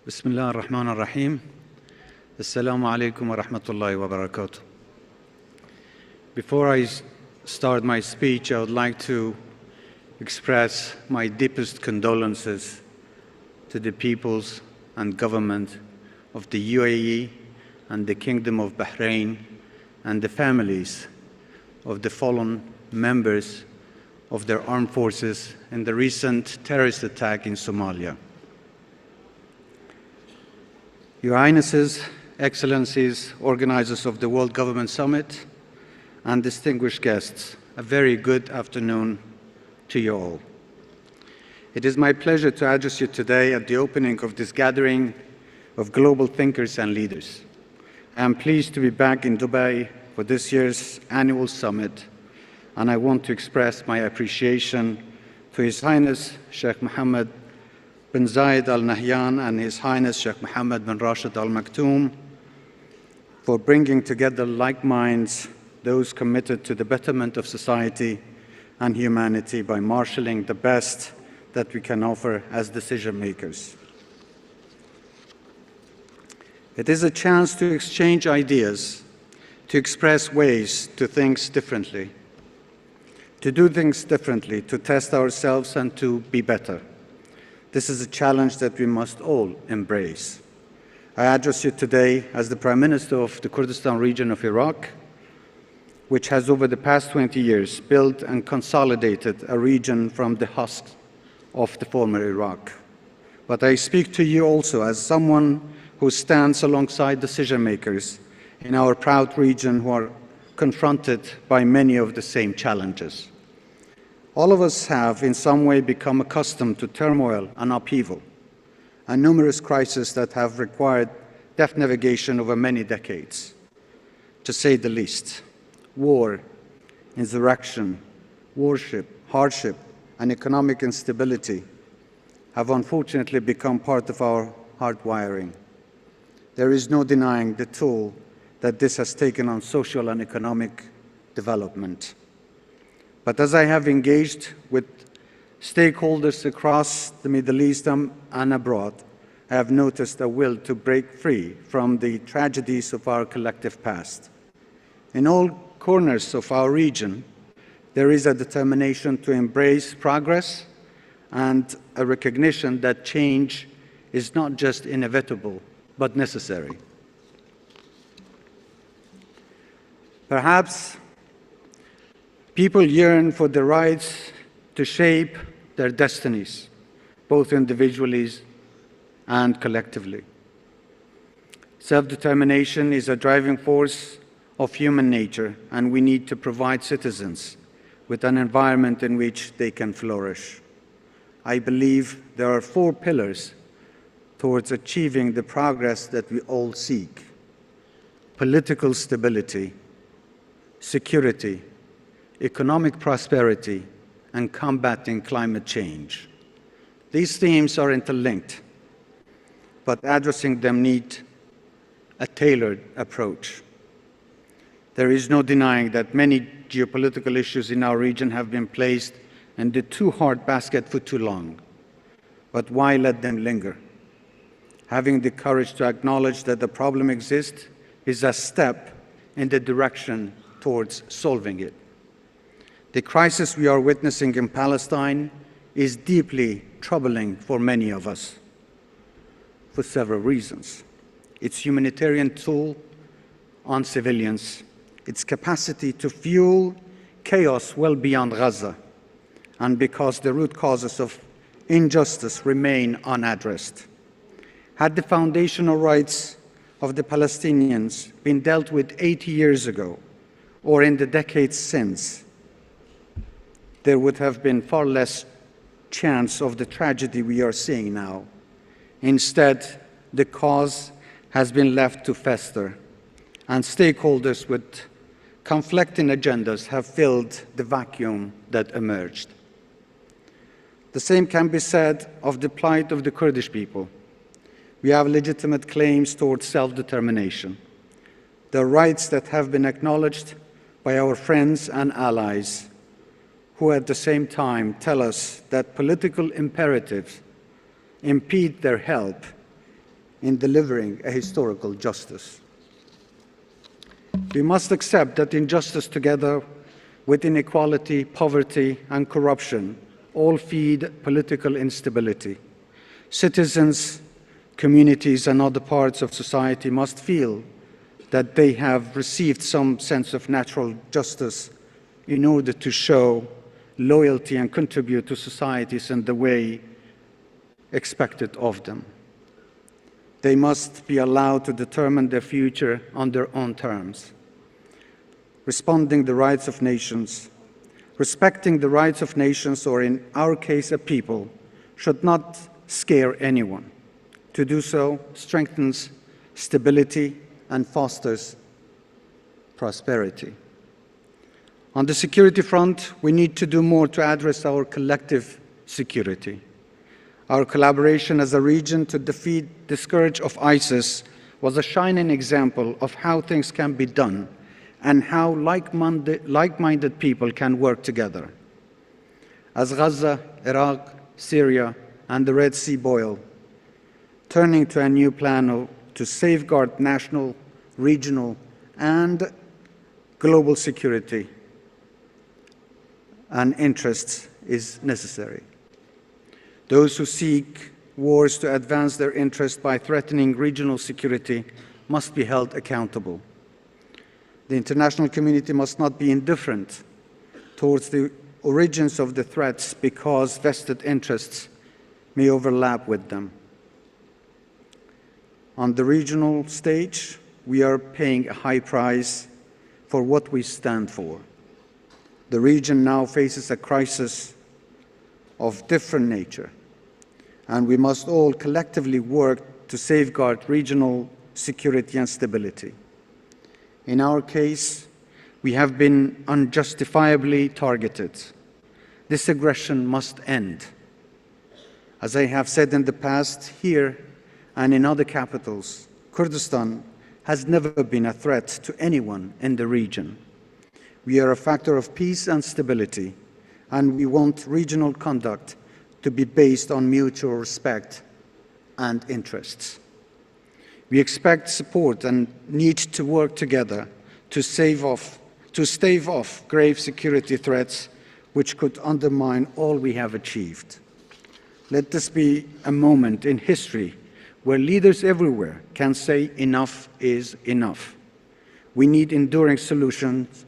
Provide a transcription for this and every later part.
بسم الله الرحمن الرحيم. Assalamu alaikum wa rahmatullahi wa barakatuh. Before I start my speech, I would like to express my deepest condolences to the peoples and government of the UAE and the Kingdom of Bahrain and the families of the fallen members of their armed forces in the recent terrorist attack in Somalia. Your Highnesses, Excellencies, organizers of the World Government Summit, and distinguished guests, a very good afternoon to you all. It is my pleasure to address you today at the opening of this gathering of global thinkers and leaders. I am pleased to be back in Dubai for this year's annual summit, and I want to express my appreciation to His Highness Sheikh Mohammed bin Zayed Al Nahyan and His Highness Sheikh Mohammed bin Rashid Al Maktoum for bringing together like minds, those committed to the betterment of society and humanity by marshalling the best that we can offer as decision makers. It is a chance to exchange ideas, to express ways to think differently, to do things differently, to test ourselves and to be better. This is a challenge that we must all embrace. I address you today as the Prime Minister of the Kurdistan region of Iraq, which has over the past 20 years built and consolidated a region from the husks of the former Iraq. But I speak to you also as someone who stands alongside decision makers in our proud region who are confronted by many of the same challenges. All of us have in some way become accustomed to turmoil and upheaval, and numerous crises that have required deft navigation over many decades. To say the least, war, insurrection, warship, hardship, and economic instability have unfortunately become part of our hardwiring. There is no denying the toll that this has taken on social and economic development. But as I have engaged with stakeholders across the Middle East and abroad, I have noticed a will to break free from the tragedies of our collective past. In all corners of our region, there is a determination to embrace progress and a recognition that change is not just inevitable, but necessary. Perhaps people yearn for the rights to shape their destinies, both individually and collectively. Self-determination is a driving force of human nature, and we need to provide citizens with an environment in which they can flourish. I believe there are 4 pillars towards achieving the progress that we all seek: political stability, security, economic prosperity, and combating climate change. These themes are interlinked, but addressing them need a tailored approach. There is no denying that many geopolitical issues in our region have been placed in the too hard basket for too long. But why let them linger? Having the courage to acknowledge that the problem exists is a step in the direction towards solving it. The crisis we are witnessing in Palestine is deeply troubling for many of us for several reasons. Its humanitarian toll on civilians, its capacity to fuel chaos well beyond Gaza, and because the root causes of injustice remain unaddressed. Had the foundational rights of the Palestinians been dealt with 80 years ago, or in the decades since, there would have been far less chance of the tragedy we are seeing now. Instead, the cause has been left to fester, and stakeholders with conflicting agendas have filled the vacuum that emerged. The same can be said of the plight of the Kurdish people. We have legitimate claims towards self-determination, the rights that have been acknowledged by our friends and allies, who at the same time tell us that political imperatives impede their help in delivering a historical justice. We must accept that injustice, together with inequality, poverty, and corruption, all feed political instability. Citizens, communities, and other parts of society must feel that they have received some sense of natural justice in order to show loyalty and contribute to societies in the way expected of them. They must be allowed to determine their future on their own terms, respecting the rights of nations, or in our case, a people, should not scare anyone. To do so strengthens stability and fosters prosperity. On the security front, we need to do more to address our collective security. Our collaboration as a region to defeat the scourge of ISIS was a shining example of how things can be done and how like-minded people can work together. As Gaza, Iraq, Syria, and the Red Sea boil, turning to a new plan to safeguard national, regional, and global security and interests is necessary. Those who seek wars to advance their interests by threatening regional security must be held accountable. The international community must not be indifferent towards the origins of the threats because vested interests may overlap with them. On the regional stage, we are paying a high price for what we stand for. The region now faces a crisis of different nature, and we must all collectively work to safeguard regional security and stability. In our case, we have been unjustifiably targeted. This aggression must end. As I have said in the past, here and in other capitals, Kurdistan has never been a threat to anyone in the region. We are a factor of peace and stability, and we want regional conduct to be based on mutual respect and interests. We expect support and need to work together to stave off grave security threats which could undermine all we have achieved. Let this be a moment in history where leaders everywhere can say enough is enough. We need enduring solutions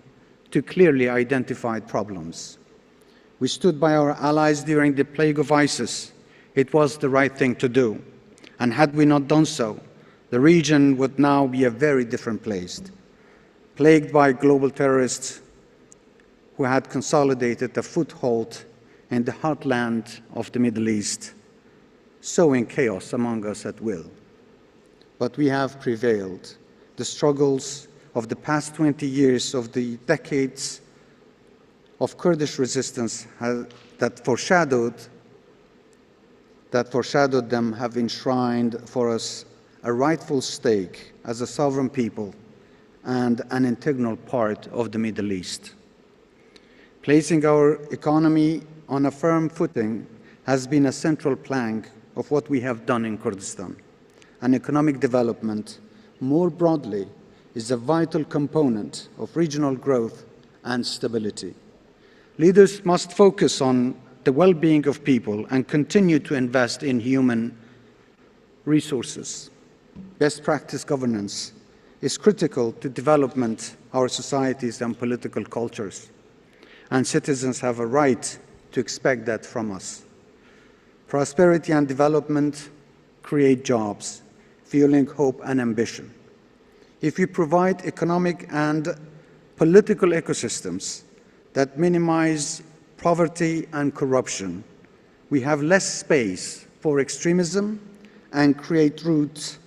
to clearly identified problems. We stood by our allies during the plague of ISIS. It was the right thing to do. And had we not done so, the region would now be a very different place, plagued by global terrorists who had consolidated a foothold in the heartland of the Middle East, sowing chaos among us at will. But we have prevailed. The struggles of the past 20 years, of the decades of Kurdish resistance that foreshadowed them have enshrined for us a rightful stake as a sovereign people and an integral part of the Middle East. Placing our economy on a firm footing has been a central plank of what we have done in Kurdistan. And economic development, more broadly, is a vital component of regional growth and stability. Leaders must focus on the well-being of people and continue to invest in human resources. Best practice governance is critical to development of our societies and political cultures, and citizens have a right to expect that from us. Prosperity and development create jobs, fueling hope and ambition. If we provide economic and political ecosystems that minimize poverty and corruption, we have less space for extremism and create routes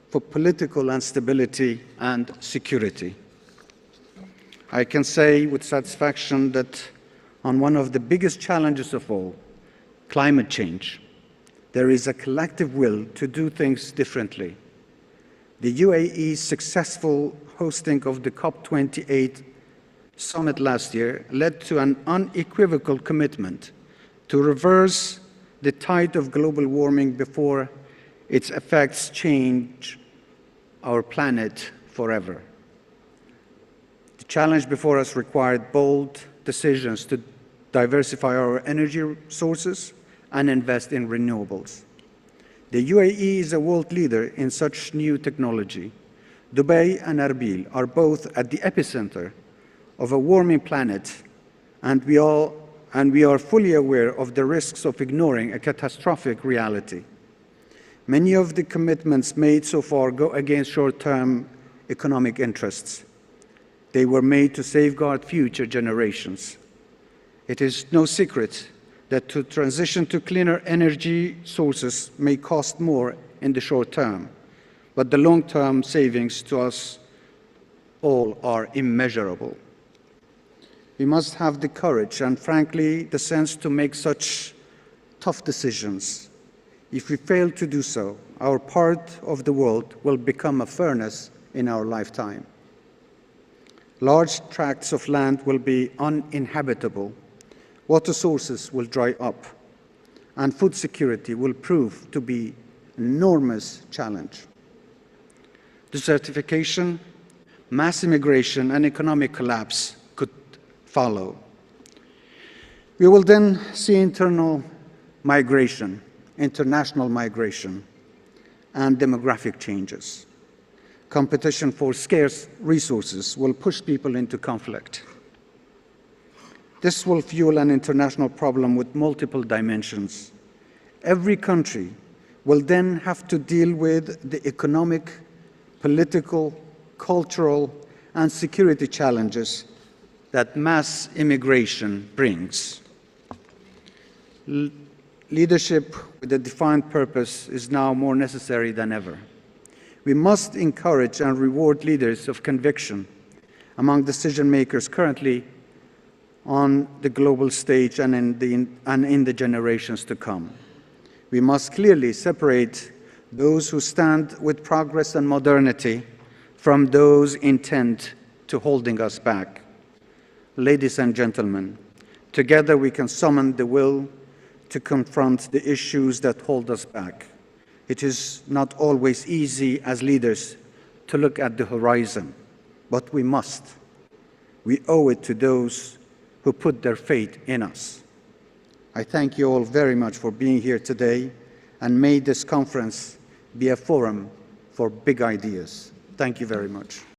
for political instability and security. I can say with satisfaction that on one of the biggest challenges of all, climate change, there is a collective will to do things differently. The UAE's successful hosting of the COP28 summit last year led to an unequivocal commitment to reverse the tide of global warming before its effects change our planet forever. The challenge before us required bold decisions to diversify our energy sources and invest in renewables. The UAE is a world leader in such new technology. Dubai and Erbil are both at the epicenter of a warming planet, and we are fully aware of the risks of ignoring a catastrophic reality. Many of the commitments made so far go against short-term economic interests. They were made to safeguard future generations. It is no secret that to transition to cleaner energy sources may cost more in the short term, but the long-term savings to us all are immeasurable. We must have the courage and, frankly, the sense to make such tough decisions. If we fail to do so, our part of the world will become a furnace in our lifetime. Large tracts of land will be uninhabitable, water sources will dry up, and food security will prove to be an enormous challenge. Desertification, mass immigration, and economic collapse could follow. We will then see international migration, and demographic changes. Competition for scarce resources will push people into conflict. This will fuel an international problem with multiple dimensions. Every country will then have to deal with the economic, political, cultural, and security challenges that mass immigration brings. Leadership with a defined purpose is now more necessary than ever. We must encourage and reward leaders of conviction among decision makers currently on the global stage and in the generations to come. We must clearly separate those who stand with progress and modernity from those intent to holding us back. Ladies and gentlemen, together we can summon the will to confront the issues that hold us back. It is not always easy as leaders to look at the horizon, but we must. We owe it to those who put their faith in us. I thank you all very much for being here today, and may this conference be a forum for big ideas. Thank you very much.